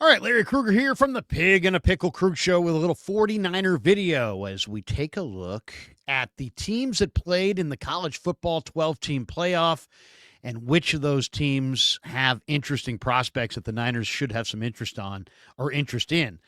All right, Larry Krueger here from the Pig and a Pickle Krug Show with a little 49er video as we take a look at the teams that played in the college football 12-team playoff and which of those teams have interesting prospects that the Niners should have some interest in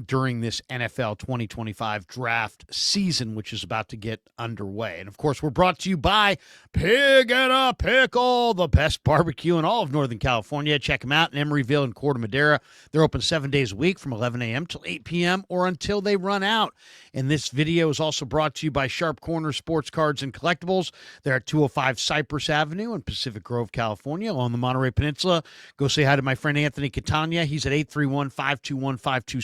during this NFL 2025 draft season, which is about to get underway. And, of course, we're brought to you by Pig and a Pickle, the best barbecue in all of Northern California. Check them out in Emeryville and Corte Madera. They're open 7 days a week from 11 a.m. till 8 p.m. or until they run out. And this video is also brought to you by Sharp Corner Sports Cards and Collectibles. They're at 205 Cypress Avenue in Pacific Grove, California, along the Monterey Peninsula. Go say hi to my friend Anthony Catania. He's at 831-521-5264.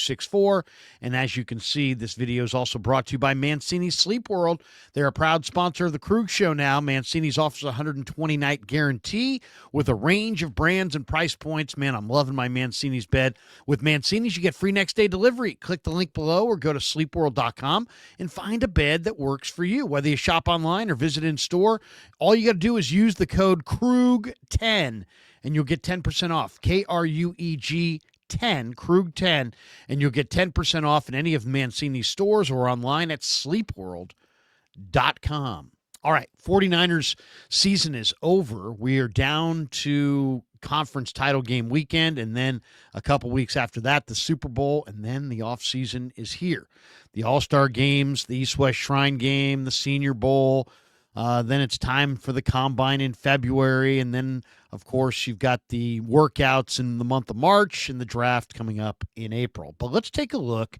And as you can see, this video is also brought to you by Mancini's Sleep World. They're a proud sponsor of the Krug Show now. Mancini's offers a 120-night guarantee with a range of brands and price points. Man, I'm loving my Mancini's bed. With Mancini's, you get free next-day delivery. Click the link below or go to sleepworld.com and find a bed that works for you. Whether you shop online or visit in store, all you got to do is use the code KRUG10 and you'll get 10% off. KRUEG 10, Krug 10, and you'll get 10% off in any of Mancini's stores or online at sleepworld.com. All right, 49ers season is over. We are down to conference title game weekend, and then a couple weeks after that, the Super Bowl, and then the offseason is here. The All-Star games, the East-West Shrine game, the Senior Bowl. Then it's time for the Combine in February, and then, of course, you've got the workouts in the month of March and the draft coming up in April. But let's take a look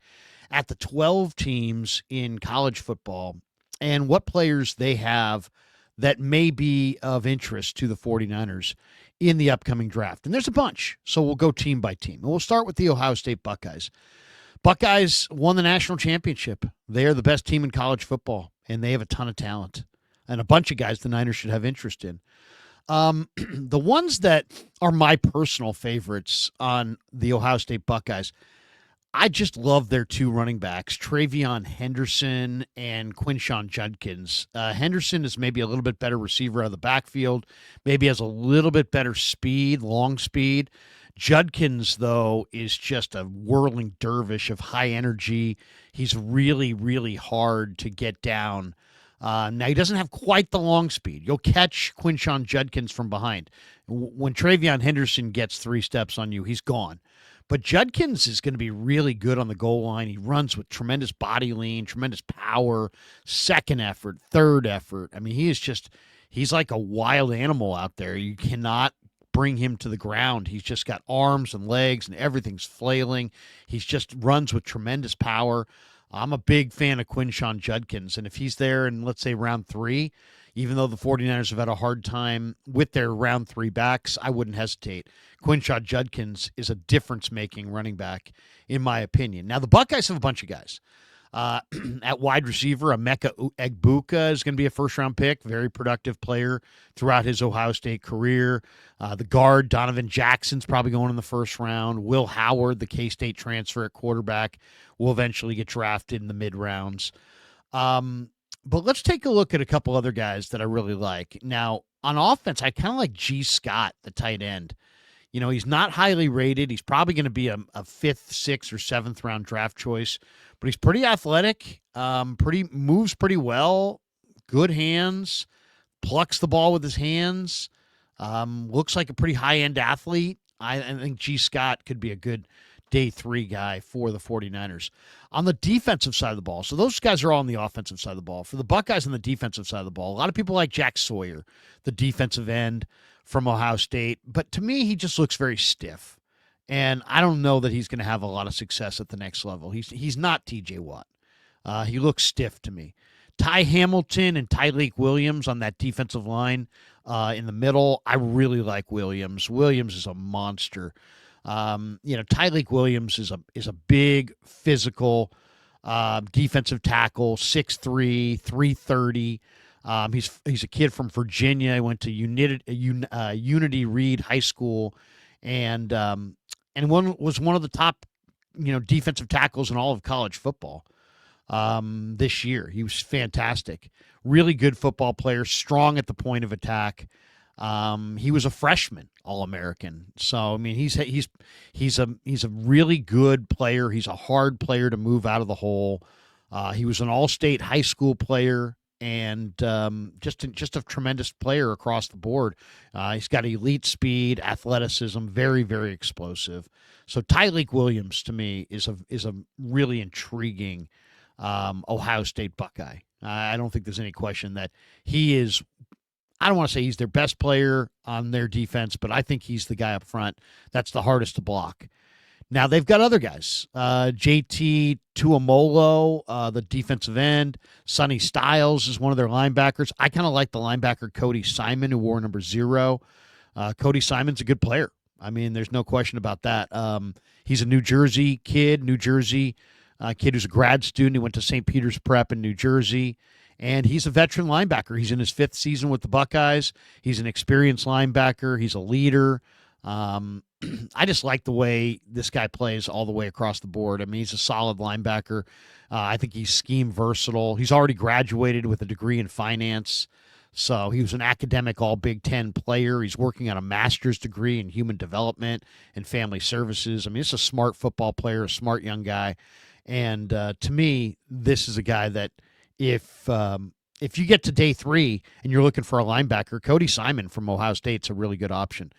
at the 12 teams in college football and what players they have that may be of interest to the 49ers in the upcoming draft. And there's a bunch, so we'll go team by team. And we'll start with the Ohio State Buckeyes. Buckeyes won the national championship. They are the best team in college football, and they have a ton of talent and a bunch of guys the Niners should have interest in. The ones that are my personal favorites on the Ohio State Buckeyes, I just love their two running backs, Travion Henderson and Quinshon Judkins. Henderson is maybe a little bit better receiver out of the backfield, maybe has a little bit better speed, long speed. Judkins, though, is just a whirling dervish of high energy. He's really, really hard to get down. Now, he doesn't have quite the long speed. You'll catch Quinshon Judkins from behind. When Travion Henderson gets 3 steps on you, he's gone. But Judkins is going to be really good on the goal line. He runs with tremendous body lean, tremendous power, second effort, third effort. I mean, he's like a wild animal out there. You cannot bring him to the ground. He's just got arms and legs and everything's flailing. He's just runs with tremendous power. I'm a big fan of Quinshon Judkins, and if he's there in, let's say, round 3, even though the 49ers have had a hard time with their round 3 backs, I wouldn't hesitate. Quinshon Judkins is a difference-making running back, in my opinion. Now, the Buckeyes have a bunch of guys. At wide receiver, Emeka Egbuka is going to be a first-round pick, very productive player throughout his Ohio State career. The guard, Donovan Jackson's probably going in the first round. Will Howard, the K-State transfer at quarterback, will eventually get drafted in the mid-rounds. But let's take a look at a couple other guys that I really like. Now, on offense, I kind of like G. Scott, the tight end. You know, he's not highly rated. He's probably going to be a 5th, 6th, or 7th round draft choice, but he's pretty athletic, moves pretty well, good hands, plucks the ball with his hands, looks like a pretty high-end athlete. I think G. Scott could be a good day 3 guy for the 49ers. On the defensive side of the ball, so those guys are all on the offensive side of the ball. For the Buckeyes on the defensive side of the ball, a lot of people like Jack Sawyer, the defensive end from Ohio State, but to me, he just looks very stiff. And I don't know that he's going to have a lot of success at the next level. He's not TJ Watt. He looks stiff to me. Ty Hamilton and Tyleik Williams on that defensive line in the middle, I really like Williams. Williams is a monster. Tyleik Williams is a big, physical defensive tackle, 6'3", 330. He's a kid from Virginia. He went to Unity Reed High School, and was one of the top, defensive tackles in all of college football this year. He was fantastic. Really good football player, strong at the point of attack. He was a freshman All-American. So I mean, he's a really good player. He's a hard player to move out of the hole. He was an All-State high school player and just a tremendous player across the board. He's got elite speed, athleticism, very very explosive. So Tyleik Williams to me is a really intriguing Ohio State Buckeye. I don't think there's any question that he is. I don't want to say he's their best player on their defense, but I think he's the guy up front that's the hardest to block. Now they've got other guys. JT Tuamolo, the defensive end. Sonny Styles is one of their linebackers. I kind of like the linebacker Cody Simon, who wore number 0. Cody Simon's a good player. I mean, there's no question about that. He's a New Jersey kid, kid who's a grad student. He went to St. Peter's Prep in New Jersey. And he's a veteran linebacker. He's in his 5th season with the Buckeyes. He's an experienced linebacker. He's a leader. I just like the way this guy plays all the way across the board. I mean, he's a solid linebacker. I think he's scheme versatile. He's already graduated with a degree in finance. So he was an academic all Big Ten player. He's working on a master's degree in human development and family services. I mean, he's a smart football player, a smart young guy. And to me, this is a guy that if you get to day 3 and you're looking for a linebacker, Cody Simon from Ohio State's a really good option.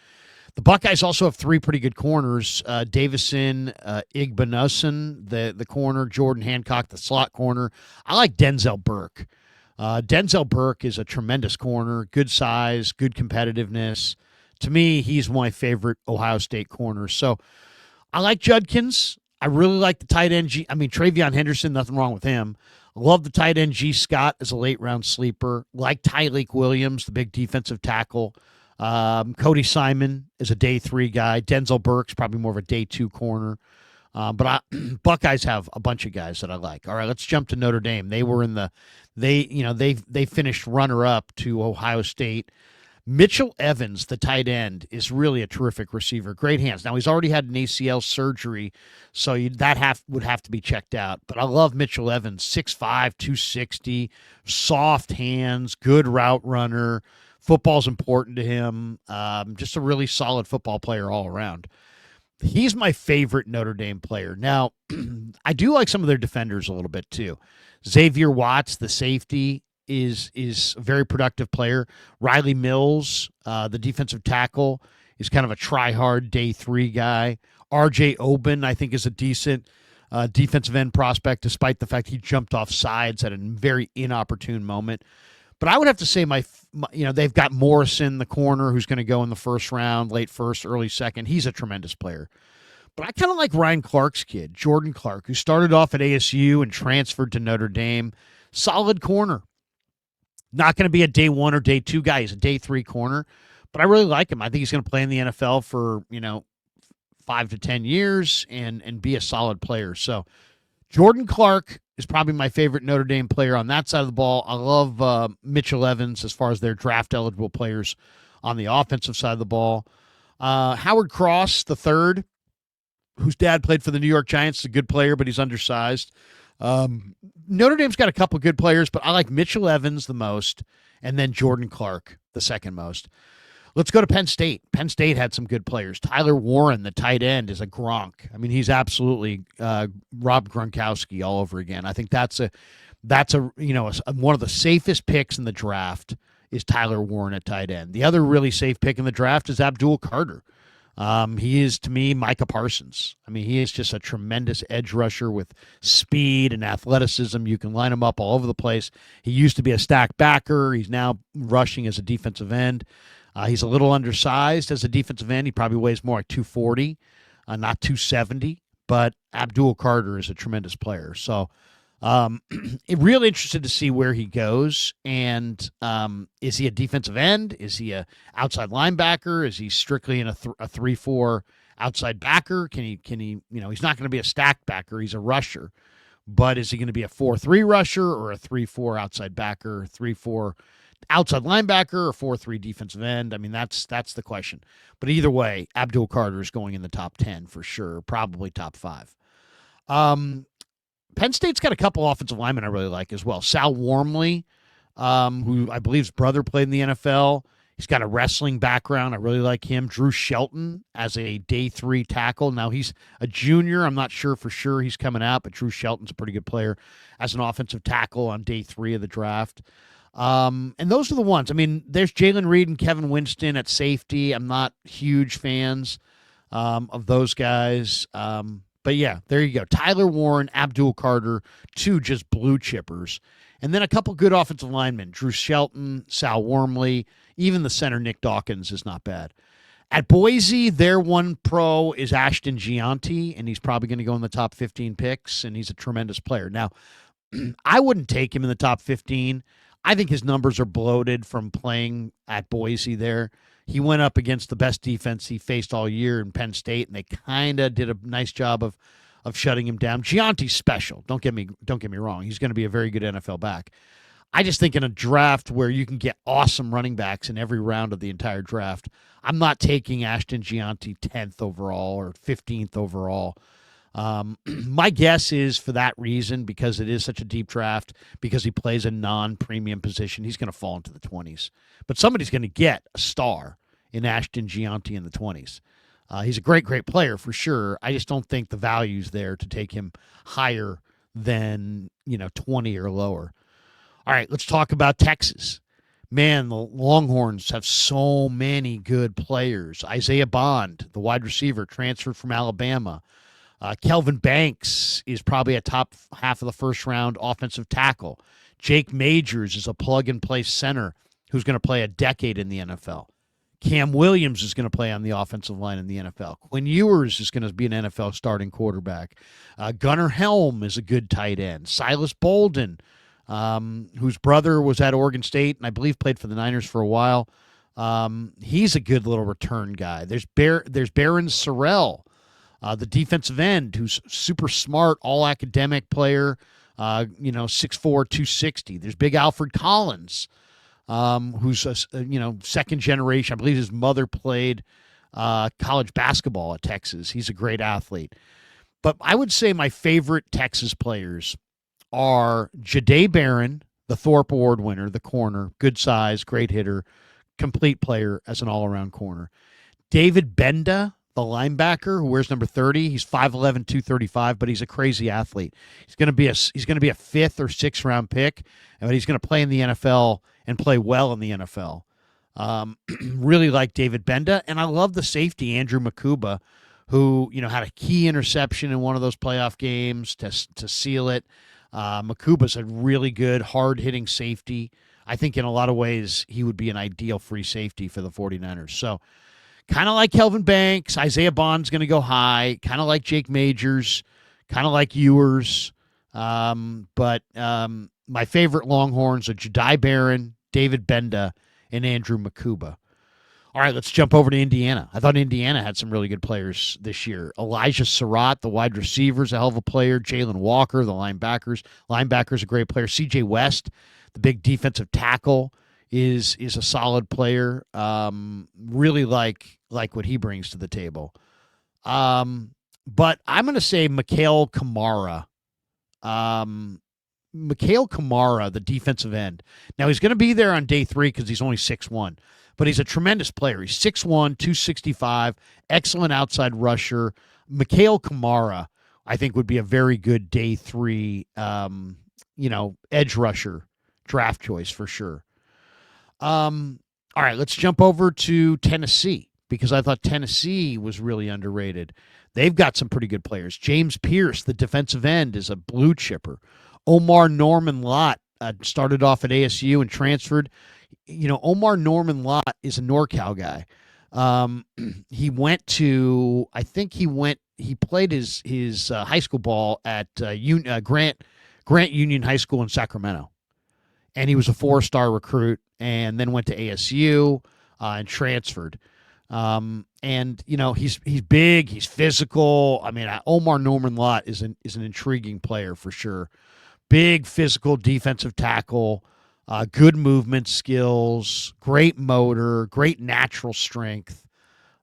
The Buckeyes also have 3 pretty good corners. Davison Igbenogson, the corner, Jordan Hancock, the slot corner. I like Denzel Burke. Denzel Burke is a tremendous corner, good size, good competitiveness. To me, he's my favorite Ohio State corner. So I like Judkins. I really like the tight end. Travion Henderson, nothing wrong with him. I love the tight end G. Scott as a late-round sleeper. Like Tyleik Williams, the big defensive tackle. Cody Simon is a day 3 guy. Denzel Burke's probably more of a day 2 corner. Buckeyes have a bunch of guys that I like. All right, let's jump to Notre Dame. They finished runner-up to Ohio State. Mitchell Evans, the tight end, is really a terrific receiver. Great hands. Now, he's already had an ACL surgery, so that would have to be checked out. But I love Mitchell Evans, 6'5", 260, soft hands, good route runner. Football's important to him. Just a really solid football player all around. He's my favorite Notre Dame player. Now, I do like some of their defenders a little bit too. Xavier Watts, the safety, is a very productive player. Riley Mills, the defensive tackle, is kind of a try-hard day 3 guy. R.J. Oben, I think, is a decent defensive end prospect, despite the fact he jumped off sides at a very inopportune moment. But I would have to say they've got Morrison, the corner, who's going to go in the 1st round, late 1st, early 2nd. He's a tremendous player. But I kind of like Ryan Clark's kid, Jordan Clark, who started off at ASU and transferred to Notre Dame. Solid corner. Not going to be a day 1 or day 2 guy. He's a day 3 corner. But I really like him. I think he's going to play in the NFL for, 5 to 10 years and be a solid player. So Jordan Clark is probably my favorite Notre Dame player on that side of the ball. I love Mitchell Evans as far as their draft-eligible players on the offensive side of the ball. Howard Cross, the third, whose dad played for the New York Giants, is a good player, but he's undersized. Notre Dame's got a couple good players, but I like Mitchell Evans the most, and then Jordan Clark the second most. Let's go to Penn State. Penn State had some good players. Tyler Warren, the tight end, is a Gronk. I mean, he's absolutely Rob Gronkowski all over again. I think that's one of the safest picks in the draft is Tyler Warren at tight end. The other really safe pick in the draft is Abdul Carter. He is, to me, Micah Parsons. I mean, he is just a tremendous edge rusher with speed and athleticism. You can line him up all over the place. He used to be a stack backer. He's now rushing as a defensive end. He's a little undersized as a defensive end. He probably weighs more like 240, not 270. But Abdul Carter is a tremendous player. So really interested to see where he goes. And is he a defensive end? Is he a outside linebacker? Is he strictly in a 3-4 outside backer? Can he? He's not going to be a stack backer. He's a rusher. But is he going to be a 4-3 rusher or a 3-4 outside backer, 3-4 outside linebacker, or 4-3 defensive end? I mean, that's the question. But either way, Abdul Carter is going in the top 10 for sure, probably top 5. Penn State's got a couple offensive linemen I really like as well. Sal Wormley, who I believe's brother played in the NFL. He's got a wrestling background. I really like him. Drew Shelton as a day 3 tackle. Now he's a junior. I'm not sure for sure he's coming out, but Drew Shelton's a pretty good player as an offensive tackle on day 3 of the draft. And those are the ones. I mean, there's Jalen Reed and Kevin Winston at safety. I'm not huge fans of those guys. But yeah, there you go. Tyler Warren, Abdul Carter, 2 just blue chippers. And then a couple good offensive linemen. Drew Shelton, Sal Wormley, even the center Nick Dawkins is not bad. At Boise, their one pro is Ashton Gianti, and he's probably going to go in the top 15 picks, and he's a tremendous player. Now, I wouldn't take him in the top 15. I think his numbers are bloated from playing at Boise there. He went up against the best defense he faced all year in Penn State, and they kind of did a nice job of shutting him down. Gianti's special. Don't get me wrong. He's going to be a very good NFL back. I just think in a draft where you can get awesome running backs in every round of the entire draft, I'm not taking Ashton Gianti 10th overall or 15th overall. My guess is for that reason, because it is such a deep draft, because he plays a non-premium position, he's going to fall into the 20s. But somebody's going to get a star in Ashton Gianti in the 20s. He's a great, great player for sure. I just don't think the value's there to take him higher than 20 or lower. All right, let's talk about Texas. Man, the Longhorns have so many good players. Isaiah Bond, the wide receiver, transferred from Alabama. Kelvin Banks is probably a top half of the first round offensive tackle. Jake Majors is a plug-and-play center who's going to play a decade in the NFL. Cam Williams is going to play on the offensive line in the NFL. Quinn Ewers is going to be an NFL starting quarterback. Gunnar Helm is a good tight end. Silas Bolden, whose brother was at Oregon State and I believe played for the Niners for a while. He's a good little return guy. There's Barron Sorrell, the defensive end, who's super smart, all academic player, 6'4", 260. There's Big Alfred Collins, who's a second generation. I believe his mother played college basketball at Texas. He's a great athlete. But I would say my favorite Texas players are Jahdae Barron, the Thorpe Award winner, the corner, good size, great hitter, complete player as an all-around corner. David Benda, the linebacker who wears number 30. He's 5'11", 235, but he's a crazy athlete. He's going to be a 5th or 6th round pick, but he's going to play in the NFL and play well in the NFL. Really like David Benda, and I love the safety Andrew Makuba, who had a key interception in one of those playoff games to seal it. Makuba's a really good, hard-hitting safety. I think in a lot of ways he would be an ideal free safety for the 49ers. So kind of like Kelvin Banks, Isaiah Bond's going to go high, kind of like Jake Majors, kind of like Ewers. But my favorite Longhorns are Jahdae Barron, David Benda, and Andrew Makuba. All right, let's jump over to Indiana. I thought Indiana had some really good players this year. Elijah Surratt, the wide receiver, is a hell of a player. Jalen Walker, the linebacker's a great player. C.J. West, the big defensive tackle, is a solid player. Really like what he brings to the table. But I'm going to say Mikhail Kamara. Mikhail Kamara, the defensive end. Now, he's going to be there on day 3 because he's only 6'1", but he's a tremendous player. He's 6'1", 265, excellent outside rusher. Mikhail Kamara, I think, would be a very good day 3, edge rusher draft choice for sure. All right, let's jump over to Tennessee because I thought Tennessee was really underrated. They've got some pretty good players. James Pierce, the defensive end, is a blue chipper. Omar Norman Lott started off at ASU and transferred. Omar Norman Lott is a NorCal guy. He played his high school ball at Grant Union High School in Sacramento. And he was a 4-star recruit and then went to ASU and transferred. He's big, he's physical. I mean, Omar Norman Lott is an intriguing player for sure. Big physical defensive tackle, good movement skills, great motor, great natural strength.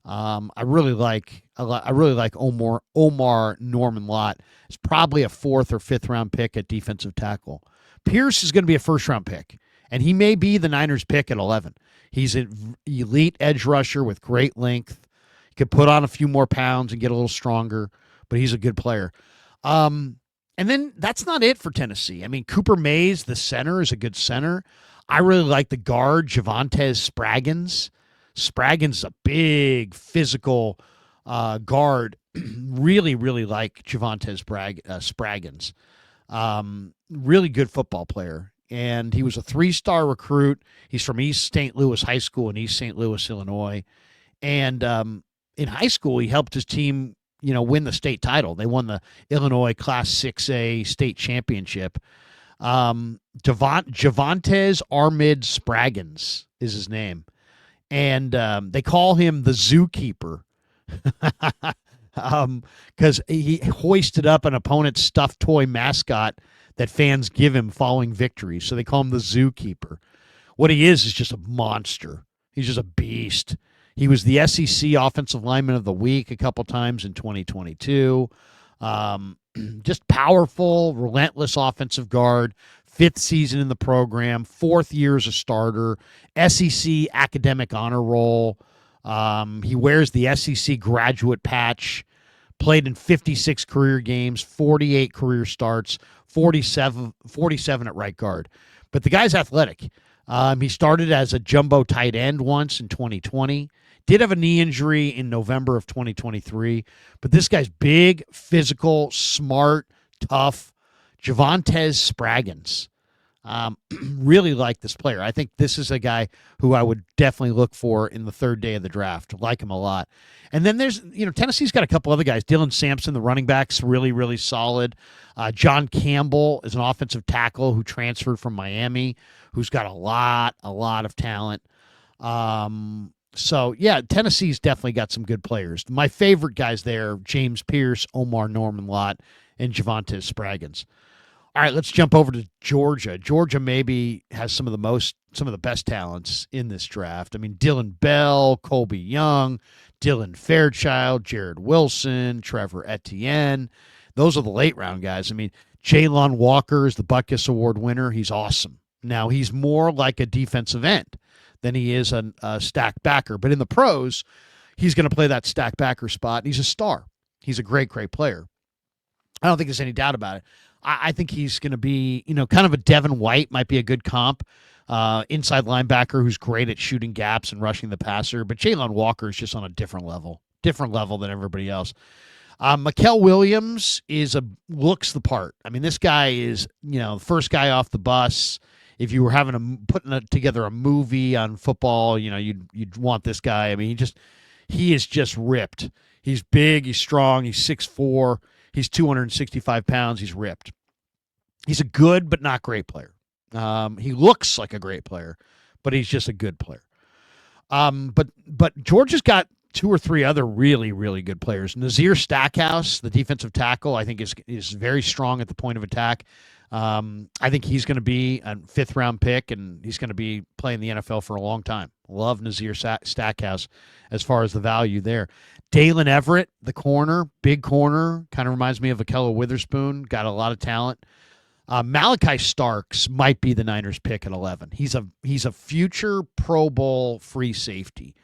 I really like Omar Norman Lott. It's probably a 4th or 5th round pick at defensive tackle. Pierce is going to be a 1st round pick, and he may be the Niners pick at 11. He's an elite edge rusher with great length. He could put on a few more pounds and get a little stronger, but he's a good player. And then that's not it for Tennessee. I mean, Cooper Mays, the center, is a good center. I really like the guard, Javontes Spraggins. Spraggins is a big physical guard. Really, really like Javontes Spraggins. Really good football player. And he was a 3-star recruit. He's from East St. Louis High School in East St. Louis, Illinois. And in high school, he helped his team, win the state title. They won the Illinois Class 6A state championship. Javontes Armid Spraggins is his name. And they call him the zookeeper because he hoisted up an opponent's stuffed toy mascot that fans give him following victories. So they call him the zookeeper. What he is just a monster. He's just a beast. He was the SEC Offensive Lineman of the Week a couple times in 2022. Just powerful, relentless offensive guard. 5th season in the program. 4th year as a starter. SEC academic honor roll. He wears the SEC graduate patch. Played in 56 career games, 48 career starts, 47 at right guard. But the guy's athletic. He started as a jumbo tight end once in 2020. Did have a knee injury in November of 2023. But this guy's big, physical, smart, tough. Javontes Spraggins. Really like this player. I think this is a guy who I would definitely look for in the 3rd day of the draft. Like him a lot. And then there's, Tennessee's got a couple other guys. Dylan Sampson, the running back's really, really solid. John Campbell is an offensive tackle who transferred from Miami, who's got a lot of talent. So, yeah, Tennessee's definitely got some good players. My favorite guys there, James Pierce, Omar Norman-Lott, and Javontes Spraggins. All right, let's jump over to Georgia. Georgia maybe has some of the best talents in this draft. I mean, Dylan Bell, Colby Young, Dylan Fairchild, Jared Wilson, Trevor Etienne. Those are the late round guys. I mean, Jalon Walker is the Butkus Award winner. He's awesome. Now, he's more like a defensive end than he is a stack backer. But in the pros, he's going to play that stack backer spot. He's a star. He's a great, great player. I don't think there's any doubt about it. I think he's going to be, kind of a Devin White might be a good comp. Inside linebacker who's great at shooting gaps and rushing the passer. But Jalon Walker is just on a different level than everybody else. Mikael Williams looks the part. I mean, this guy is, the first guy off the bus. If you were putting together a movie on football, you'd want this guy. I mean, he is just ripped. He's big, he's strong, he's 6'4", he's 265 pounds, he's ripped. He's a good but not great player. He looks like a great player, but he's just a good player. But Georgia's got 2 or 3 other really, really good players. Nazir Stackhouse, the defensive tackle, I think is very strong at the point of attack. I think he's going to be a 5th-round pick, and he's going to be playing the NFL for a long time. Love Nazir Stackhouse as far as the value there. Dalen Everett, the corner, big corner, kind of reminds me of Akello Witherspoon, got a lot of talent. Malachi Starks might be the Niners' pick at 11. He's a future Pro Bowl free safety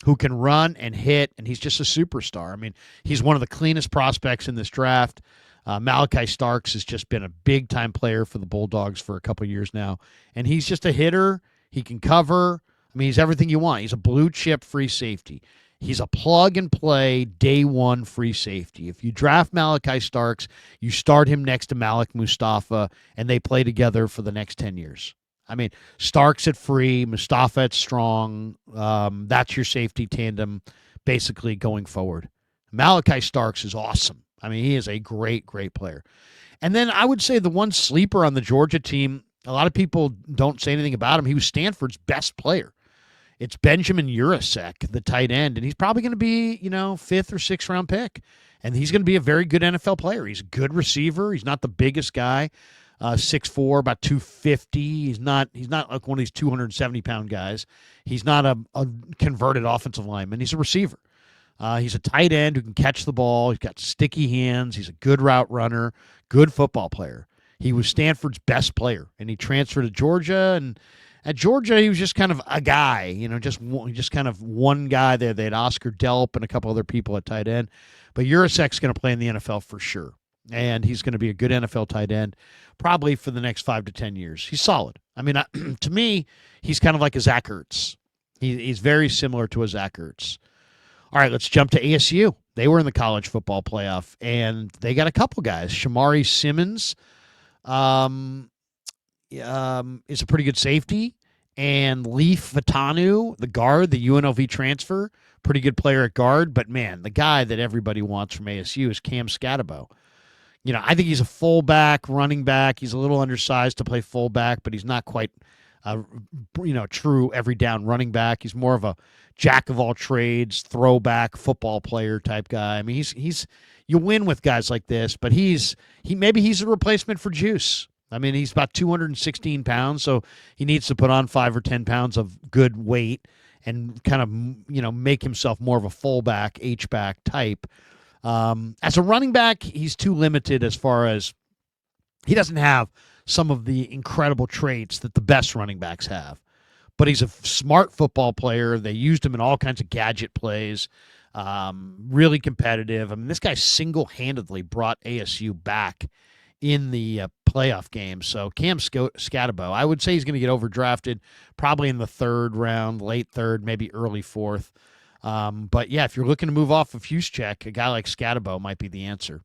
who can run and hit, and he's just a superstar. I mean, he's one of the cleanest prospects in this draft. Malachi Starks has just been a big-time player for the Bulldogs for a couple years now, and he's just a hitter. He can cover. I mean, he's everything you want. He's a blue-chip free safety. He's a plug-and-play, day-one free safety. If you draft Malachi Starks, you start him next to Malik Mustafa, and they play together for the next 10 years. I mean, Starks at free, Mustafa at strong. That's your safety tandem basically going forward. Malachi Starks is awesome. I mean, he is a great, great player. And then I would say the one sleeper on the Georgia team, a lot of people don't say anything about him. He was Stanford's best player. It's Benjamin Urasek, the tight end, and he's probably going to be, 5th or 6th round pick. And he's going to be a very good NFL player. He's a good receiver. He's not the biggest guy, 6'4", about 250. He's not like one of these 270-pound guys. He's not a converted offensive lineman. He's a receiver. He's a tight end who can catch the ball. He's got sticky hands. He's a good route runner, good football player. He was Stanford's best player, and he transferred to Georgia, and At Georgia, he was just kind of a guy, just kind of one guy there. They had Oscar Delp and a couple other people at tight end. But Urisek's going to play in the NFL for sure. And he's going to be a good NFL tight end probably for the next 5 to 10 years. He's solid. I mean, to me, he's kind of like a Zach Ertz. He's very similar to a Zach Ertz. All right, let's jump to ASU. They were in the college football playoff, and they got a couple guys. Shamari Simmons is a pretty good safety, and Leaf Vitanu, the guard, the UNLV transfer, pretty good player at guard. But, man, the guy that everybody wants from ASU is Cam Scatabo. I think he's a fullback, running back. He's a little undersized to play fullback, but he's not quite true every down running back. He's more of a jack of all trades, throwback football player type guy. I mean, he's you win with guys like this, but maybe he's a replacement for Juice. I mean, he's about 216 pounds, so he needs to put on 5 or 10 pounds of good weight and kind of make himself more of a fullback, H-back type. As a running back, he's too limited as far as he doesn't have some of the incredible traits that the best running backs have. But he's a smart football player. They used him in all kinds of gadget plays, really competitive. I mean, this guy single-handedly brought ASU back in the playoff game. So Cam Scatabo, I would say he's going to get overdrafted probably in the third round, late third, maybe early fourth. But, yeah, if you're looking to move off of Juszczyk, a guy like Scatabo might be the answer.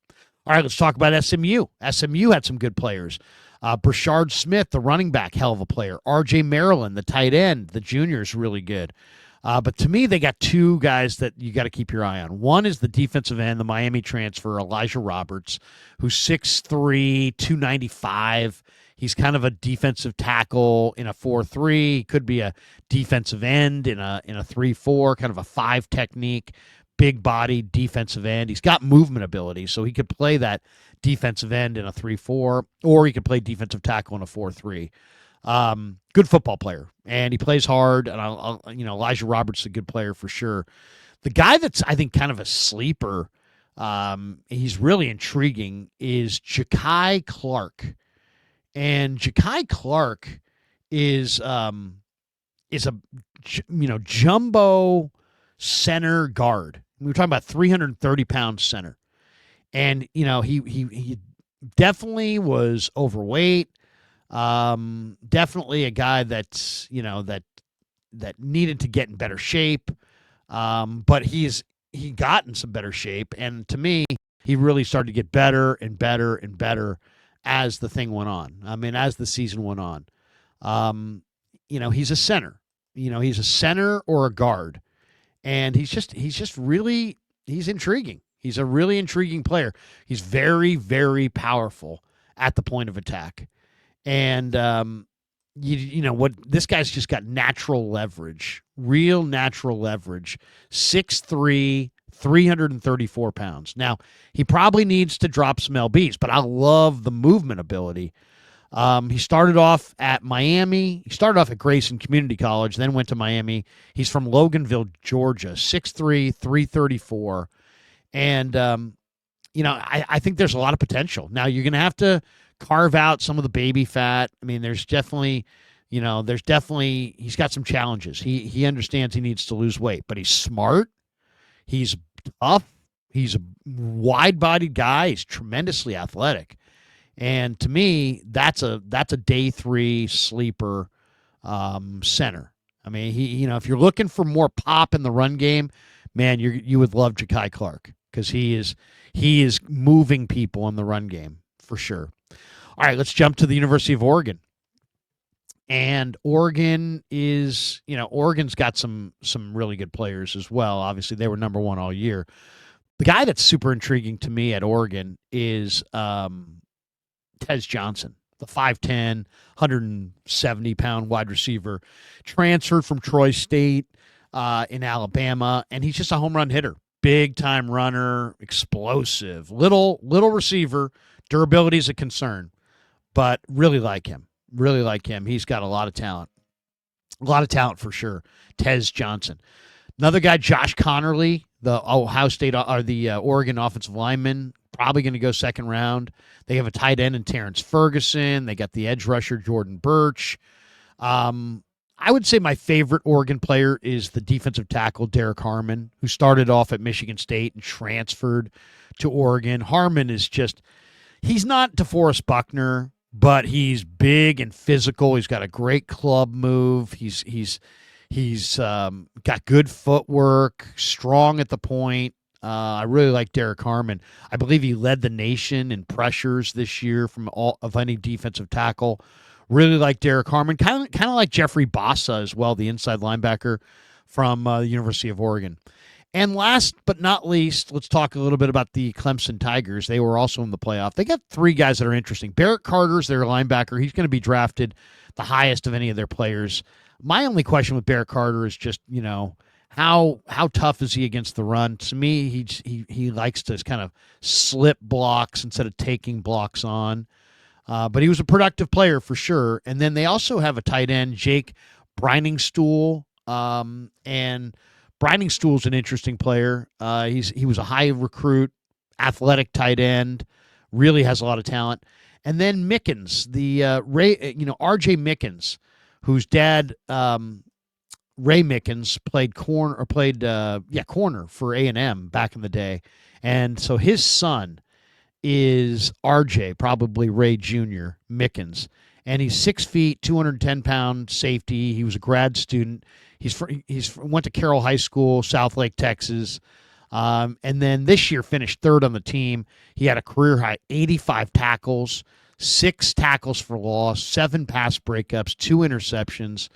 All right, let's talk about SMU. SMU had some good players. Brashard Smith, the running back, hell of a player. R.J. Maryland, the tight end, the junior, is really good. But to me, they got two guys that you got to keep your eye on. One is the defensive end, the Miami transfer, Elijah Roberts, who's 6'3", 295. He's kind of a defensive tackle in a 4-3. He could be a defensive end in a 3-4, kind of a 5 technique, big body defensive end. He's got movement ability, so he could play that defensive end in a 3-4, or he could play defensive tackle in a 4-3. Good football player, and he plays hard. And Elijah Roberts is a good player for sure. The guy that's I think kind of a sleeper, he's really intriguing, is Ja'Kai Clark. And Ja'Kai Clark is a jumbo center guard. We were talking about 330-pound center, and he definitely was overweight. Definitely a guy that's that needed to get in better shape. But he got in some better shape, and to me, he really started to get better and better and better as the thing went on. I mean, as the season went on. He's a center. He's a center or a guard. And he's intriguing. He's a really intriguing player. He's very, very powerful at the point of attack. And this guy's just got natural leverage, real natural leverage. 6'3", 334 pounds. Now, he probably needs to drop some LBs, but I love the movement ability. He started off at Miami. He started off at Grayson Community College, then went to Miami. He's from Loganville, Georgia, 6'3", 334. And, I think there's a lot of potential. Now, you're going to have to carve out some of the baby fat. I mean, there's definitely he's got some challenges. He understands he needs to lose weight, but he's smart. He's tough. He's a wide-bodied guy. He's tremendously athletic. And to me, that's a day 3 sleeper center. I mean, if you're looking for more pop in the run game, man, you would love Ja'Kai Clark because he is moving people in the run game for sure. All right, let's jump to the University of Oregon. And Oregon's got some really good players as well. Obviously, they were number 1 all year. The guy that's super intriguing to me at Oregon is Tez Johnson, the 5'10", 170-pound wide receiver, transferred from Troy State in Alabama, and he's just a home run hitter. Big-time runner, explosive, little receiver. Durability is a concern, but really like him. Really like him. He's got a lot of talent. A lot of talent for sure. Tez Johnson. Another guy, Josh Connerly, the Ohio State or the Oregon offensive lineman, probably going to go second round. They have a tight end in Terrence Ferguson. They got the edge rusher, Jordan Birch. I would say my favorite Oregon player is the defensive tackle, Derek Harmon, who started off at Michigan State and transferred to Oregon. Harmon is just, he's not DeForest Buckner, but he's big and physical. He's got a great club move. He's got good footwork, strong at the point. I really like Derek Harmon. I believe he led the nation in pressures this year from all of any defensive tackle. Really like Derek Harmon, kind of like Jeffrey Bassa as well, the inside linebacker from the University of Oregon. And last but not least, let's talk a little bit about the Clemson Tigers. They were also in the playoff. They got three guys that are interesting. Barrett Carter's their linebacker. He's going to be drafted the highest of any of their players. My only question with Barrett Carter is just, how tough is he against the run? To me, he likes to kind of slip blocks instead of taking blocks on. But he was a productive player for sure. And then they also have a tight end, Jake Briningstool. And Briningstool's an interesting player. He was a high recruit, athletic tight end, really has a lot of talent. And then Mickens, the R.J. Mickens, whose dad Ray Mickens played corner for A&M back in the day, and so his son is RJ, probably Ray Jr. Mickens, and he's 6 feet, 210-pound safety. He was a grad student. He's went to Carroll High School, Southlake, Texas, and then this year finished third on the team. He had a career high 85 tackles, 6 tackles for loss, 7 pass breakups, 2 interceptions.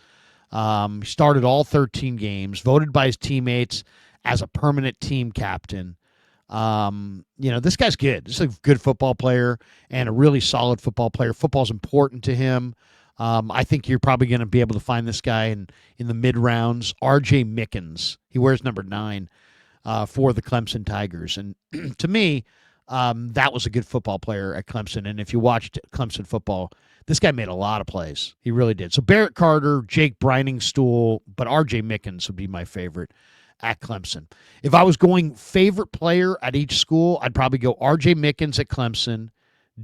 He started all 13 games, voted by his teammates as a permanent team captain. This guy's good. This is a good football player and a really solid football player. Football's important to him. I think you're probably going to be able to find this guy in the mid-rounds. R.J. Mickens. He wears number 9 for the Clemson Tigers. And to me, that was a good football player at Clemson. And if you watched Clemson football, this guy made a lot of plays. He really did. So Barrett Carter, Jake Briningstool, but R.J. Mickens would be my favorite at Clemson. If I was going favorite player at each school, I'd probably go R.J. Mickens at Clemson,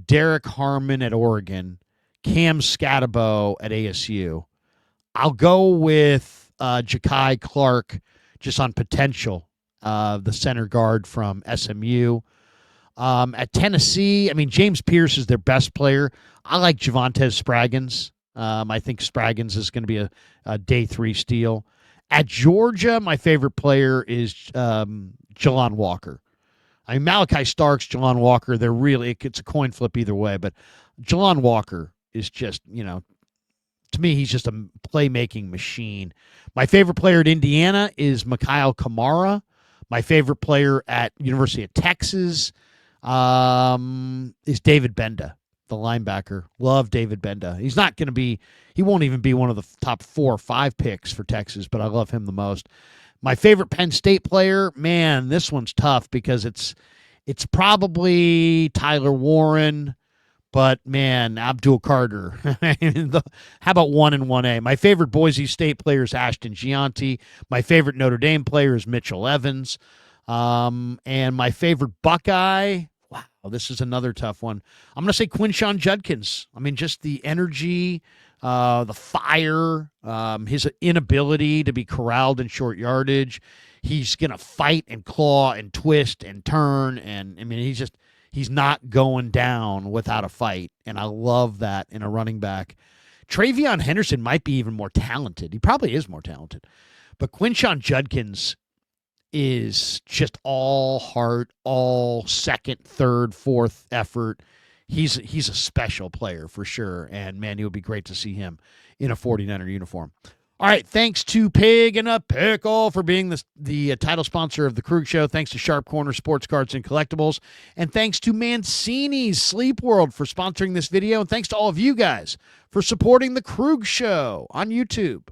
Derek Harmon at Oregon, Cam Scatterbo at ASU. I'll go with Ja'Kai Clark just on potential, the center guard from SMU. At Tennessee, James Pierce is their best player. I like Javonte Spraggins. I think Spraggins is going to be a day 3 steal. At Georgia, my favorite player is Jelon Walker. Malachi Starks, Jelon Walker, it's a coin flip either way, but Jelon Walker is just, to me, he's just a playmaking machine. My favorite player at Indiana is Mikhail Kamara. My favorite player at University of Texas is David Benda, the linebacker. Love David Benda. He won't even be one of the top 4 or 5 picks for Texas, but I love him the most. My favorite Penn State player, man, this one's tough because it's probably Tyler Warren, but man, Abdul Carter. How about 1 and 1A? My favorite Boise State player is Ashton Gianti. My favorite Notre Dame player is Mitchell Evans. And my favorite Buckeye, wow, this is another tough one. I'm going to say Quinshon Judkins. Just the energy, the fire, his inability to be corralled in short yardage. He's going to fight and claw and twist and turn. And he's not going down without a fight. And I love that in a running back. Travion Henderson might be even more talented. He probably is more talented. But Quinshon Judkins is just all heart, all second, third, fourth effort. He's a special player for sure. And, man, it would be great to see him in a 49er uniform. All right, thanks to Pig and a Pickle for being the title sponsor of the Krug Show. Thanks to Sharp Corner Sports Cards and Collectibles. And thanks to Mancini's Sleep World for sponsoring this video. And thanks to all of you guys for supporting the Krug Show on YouTube.